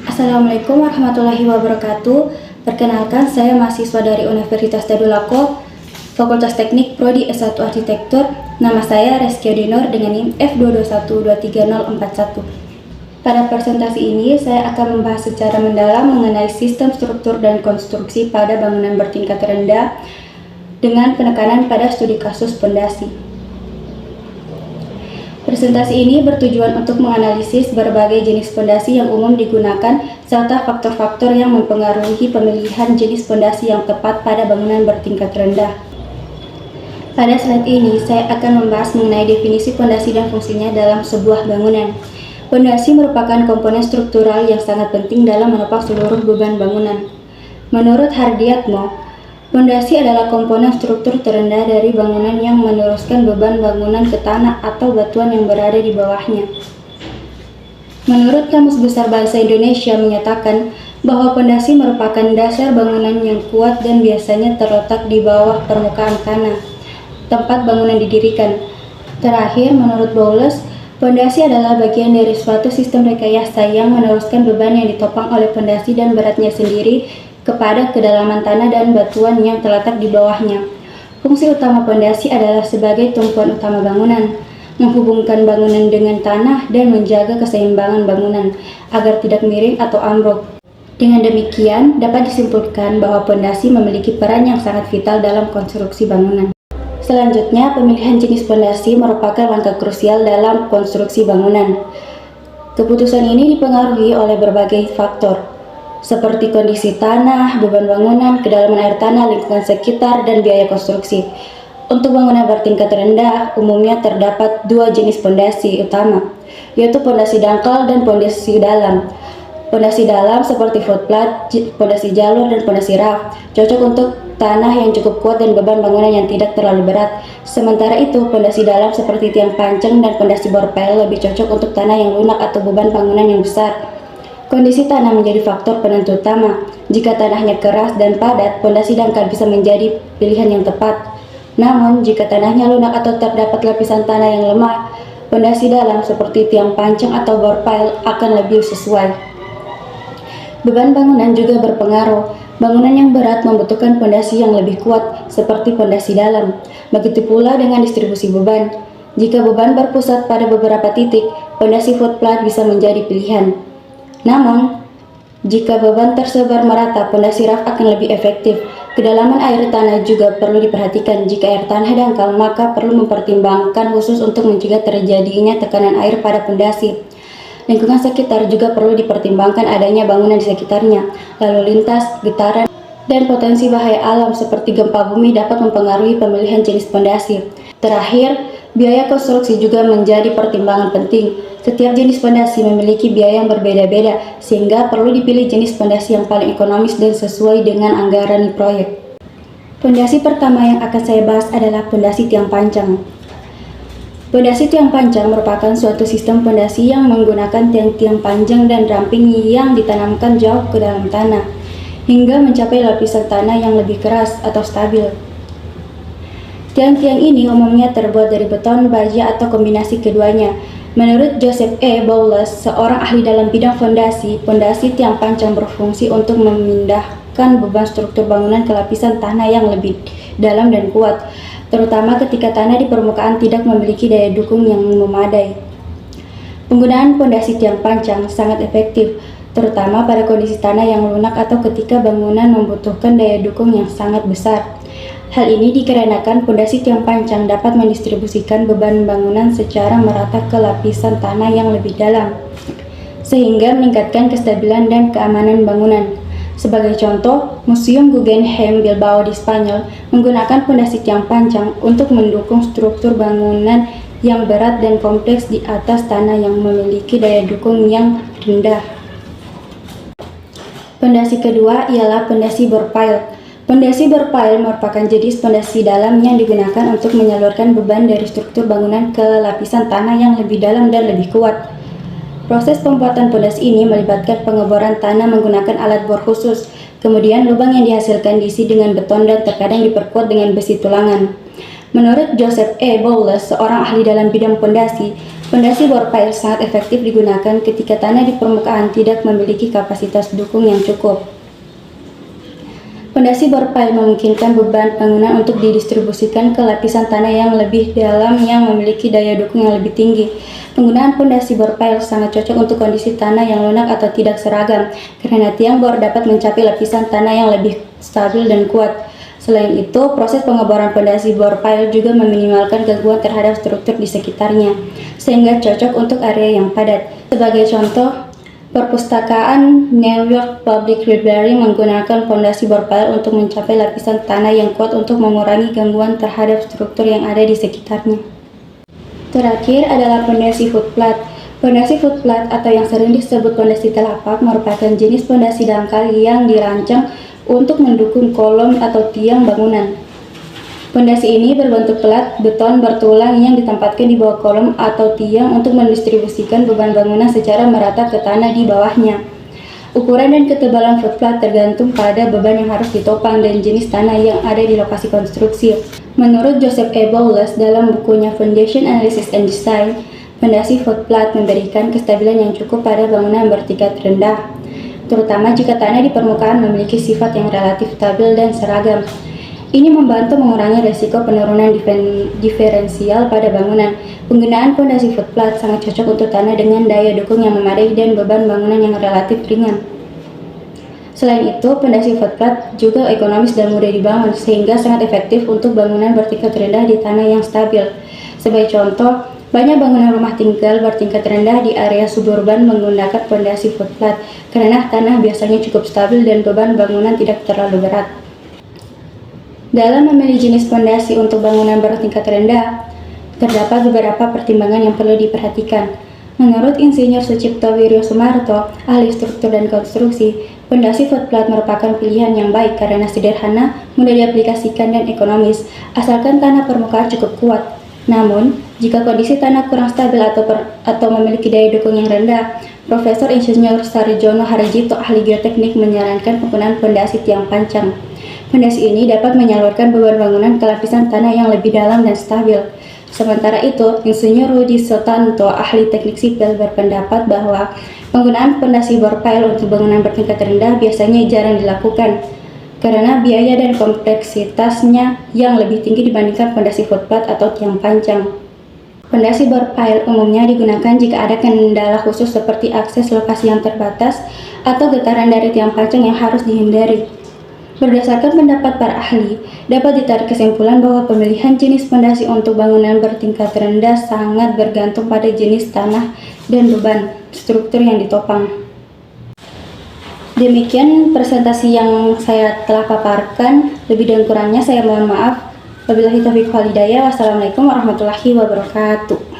Assalamualaikum warahmatullahi wabarakatuh. Perkenalkan, saya mahasiswa dari Universitas Tadulako, Fakultas Teknik Prodi S1 Arsitektur. Nama saya Reski Odinor dengan NIM F221230041. Pada presentasi ini, saya akan membahas secara mendalam mengenai sistem struktur dan konstruksi pada bangunan bertingkat rendah dengan penekanan pada studi kasus pondasi. Presentasi ini bertujuan untuk menganalisis berbagai jenis pondasi yang umum digunakan serta faktor-faktor yang mempengaruhi pemilihan jenis pondasi yang tepat pada bangunan bertingkat rendah. Pada slide ini, saya akan membahas mengenai definisi pondasi dan fungsinya dalam sebuah bangunan. Pondasi merupakan komponen struktural yang sangat penting dalam menopang seluruh beban bangunan. Menurut Hardiatmo, pondasi adalah komponen struktur terendah dari bangunan yang meneruskan beban bangunan ke tanah atau batuan yang berada di bawahnya. Menurut Kamus Besar Bahasa Indonesia menyatakan bahwa pondasi merupakan dasar bangunan yang kuat dan biasanya terletak di bawah permukaan tanah, tempat bangunan didirikan. Terakhir, menurut Bowles, pondasi adalah bagian dari suatu sistem rekayasa yang meneruskan beban yang ditopang oleh pondasi dan beratnya sendiri kepada kedalaman tanah dan batuan yang terletak di bawahnya. Fungsi utama pondasi adalah sebagai tumpuan utama bangunan, menghubungkan bangunan dengan tanah dan menjaga keseimbangan bangunan agar tidak miring atau ambruk. Dengan demikian, dapat disimpulkan bahwa pondasi memiliki peran yang sangat vital dalam konstruksi bangunan. Selanjutnya, pemilihan jenis pondasi merupakan langkah krusial dalam konstruksi bangunan. Keputusan ini dipengaruhi oleh berbagai faktor, seperti kondisi tanah, beban bangunan, kedalaman air tanah, lingkungan sekitar, dan biaya konstruksi. Untuk bangunan bertingkat rendah, umumnya terdapat dua jenis pondasi utama, yaitu pondasi dangkal dan pondasi dalam. Pondasi dalam seperti footplat, pondasi jalur, dan pondasi raf cocok untuk tanah yang cukup kuat dan beban bangunan yang tidak terlalu berat. Sementara itu, pondasi dalam seperti tiang pancang dan pondasi borpel lebih cocok untuk tanah yang lunak atau beban bangunan yang besar. Kondisi tanah menjadi faktor penentu utama. Jika tanahnya keras dan padat, pondasi dangkal bisa menjadi pilihan yang tepat. Namun, jika tanahnya lunak atau terdapat lapisan tanah yang lemah, pondasi dalam seperti tiang pancang atau borpile akan lebih sesuai. Beban bangunan juga berpengaruh. Bangunan yang berat membutuhkan pondasi yang lebih kuat, seperti pondasi dalam. Begitu pula dengan distribusi beban. Jika beban berpusat pada beberapa titik, pondasi footplat bisa menjadi pilihan. Namun, jika beban tersebar merata, pondasi raf akan lebih efektif. Kedalaman air tanah juga perlu diperhatikan. Jika air tanah dangkal, maka perlu mempertimbangkan khusus untuk mencegah terjadinya tekanan air pada pondasi. Lingkungan sekitar juga perlu dipertimbangkan adanya bangunan di sekitarnya. Lalu lintas, getaran, dan potensi bahaya alam seperti gempa bumi dapat mempengaruhi pemilihan jenis pondasi. Terakhir, biaya konstruksi juga menjadi pertimbangan penting. Setiap jenis pondasi memiliki biaya yang berbeda-beda, sehingga perlu dipilih jenis pondasi yang paling ekonomis dan sesuai dengan anggaran proyek. Pondasi pertama yang akan saya bahas adalah pondasi tiang pancang. Pondasi tiang pancang merupakan suatu sistem pondasi yang menggunakan tiang-tiang panjang dan ramping yang ditanamkan jauh ke dalam tanah, hingga mencapai lapisan tanah yang lebih keras atau stabil. Tiang-tiang ini umumnya terbuat dari beton, baja, atau kombinasi keduanya. Menurut Joseph E. Bowles, seorang ahli dalam bidang fondasi, pondasi tiang pancang berfungsi untuk memindahkan beban struktur bangunan ke lapisan tanah yang lebih dalam dan kuat, terutama ketika tanah di permukaan tidak memiliki daya dukung yang memadai. Penggunaan pondasi tiang pancang sangat efektif, terutama pada kondisi tanah yang lunak atau ketika bangunan membutuhkan daya dukung yang sangat besar. Hal ini dikarenakan pondasi tiang pancang dapat mendistribusikan beban bangunan secara merata ke lapisan tanah yang lebih dalam, sehingga meningkatkan kestabilan dan keamanan bangunan. Sebagai contoh, Museum Guggenheim Bilbao di Spanyol menggunakan pondasi tiang pancang untuk mendukung struktur bangunan yang berat dan kompleks di atas tanah yang memiliki daya dukung yang rendah. Pondasi kedua ialah pondasi borpile. Pondasi berpile merupakan jenis pondasi dalam yang digunakan untuk menyalurkan beban dari struktur bangunan ke lapisan tanah yang lebih dalam dan lebih kuat. Proses pembuatan pondasi ini melibatkan pengeboran tanah menggunakan alat bor khusus. Kemudian lubang yang dihasilkan diisi dengan beton dan terkadang diperkuat dengan besi tulangan. Menurut Joseph E. Bowles, seorang ahli dalam bidang pondasi bor pile sangat efektif digunakan ketika tanah di permukaan tidak memiliki kapasitas dukung yang cukup. Pondasi bor pile memungkinkan beban bangunan untuk didistribusikan ke lapisan tanah yang lebih dalam yang memiliki daya dukung yang lebih tinggi. Penggunaan pondasi bor pile sangat cocok untuk kondisi tanah yang lunak atau tidak seragam, karena tiang bor dapat mencapai lapisan tanah yang lebih stabil dan kuat. Selain itu, proses pengeboran pondasi bor pile juga meminimalkan gangguan terhadap struktur di sekitarnya, sehingga cocok untuk area yang padat. Sebagai contoh, Perpustakaan New York Public Library menggunakan pondasi bor pile untuk mencapai lapisan tanah yang kuat untuk mengurangi gangguan terhadap struktur yang ada di sekitarnya. Terakhir adalah pondasi footplat. Pondasi footplat atau yang sering disebut pondasi telapak merupakan jenis pondasi dangkal yang dirancang untuk mendukung kolom atau tiang bangunan. Pondasi ini berbentuk plat beton bertulang yang ditempatkan di bawah kolom atau tiang untuk mendistribusikan beban bangunan secara merata ke tanah di bawahnya. Ukuran dan ketebalan footplat tergantung pada beban yang harus ditopang dan jenis tanah yang ada di lokasi konstruksi. Menurut Joseph E. Bowles dalam bukunya Foundation Analysis and Design, pondasi footplat memberikan kestabilan yang cukup pada bangunan bertingkat rendah, terutama jika tanah di permukaan memiliki sifat yang relatif stabil dan seragam. Ini membantu mengurangi resiko penurunan diferensial pada bangunan. Penggunaan pondasi footplat sangat cocok untuk tanah dengan daya dukung yang memadai dan beban bangunan yang relatif ringan. Selain itu, pondasi footplat juga ekonomis dan mudah dibangun, sehingga sangat efektif untuk bangunan bertingkat rendah di tanah yang stabil. Sebagai contoh, banyak bangunan rumah tinggal bertingkat rendah di area suburban menggunakan pondasi footplat karena tanah biasanya cukup stabil dan beban bangunan tidak terlalu berat. Dalam memilih jenis pondasi untuk bangunan bertingkat rendah, terdapat beberapa pertimbangan yang perlu diperhatikan. Menurut Insinyur Sucipto Wiryo Sumarto, ahli struktur dan konstruksi, pondasi footplat merupakan pilihan yang baik karena sederhana, mudah diaplikasikan dan ekonomis, asalkan tanah permukaan cukup kuat. Namun, jika kondisi tanah kurang stabil atau memiliki daya dukung yang rendah, Profesor Insinyur Sarjono Harjito, ahli geoteknik, menyarankan penggunaan pondasi tiang pancang. Pondasi ini dapat menyalurkan beban bangunan ke lapisan tanah yang lebih dalam dan stabil. Sementara itu, Insinyur Rudi Sutanto, ahli teknik sipil, berpendapat bahwa penggunaan pondasi bor pile untuk bangunan bertingkat rendah biasanya jarang dilakukan karena biaya dan kompleksitasnya yang lebih tinggi dibandingkan pondasi footplat atau tiang pancang. Pondasi bor pile umumnya digunakan jika ada kendala khusus seperti akses lokasi yang terbatas atau getaran dari tiang pancang yang harus dihindari. Berdasarkan pendapat para ahli, dapat ditarik kesimpulan bahwa pemilihan jenis pondasi untuk bangunan bertingkat rendah sangat bergantung pada jenis tanah dan beban struktur yang ditopang. Demikian presentasi yang saya telah paparkan. Lebih dan kurangnya saya mohon maaf. Wabillahi taufiq wal hidayah. Wassalamualaikum warahmatullahi wabarakatuh.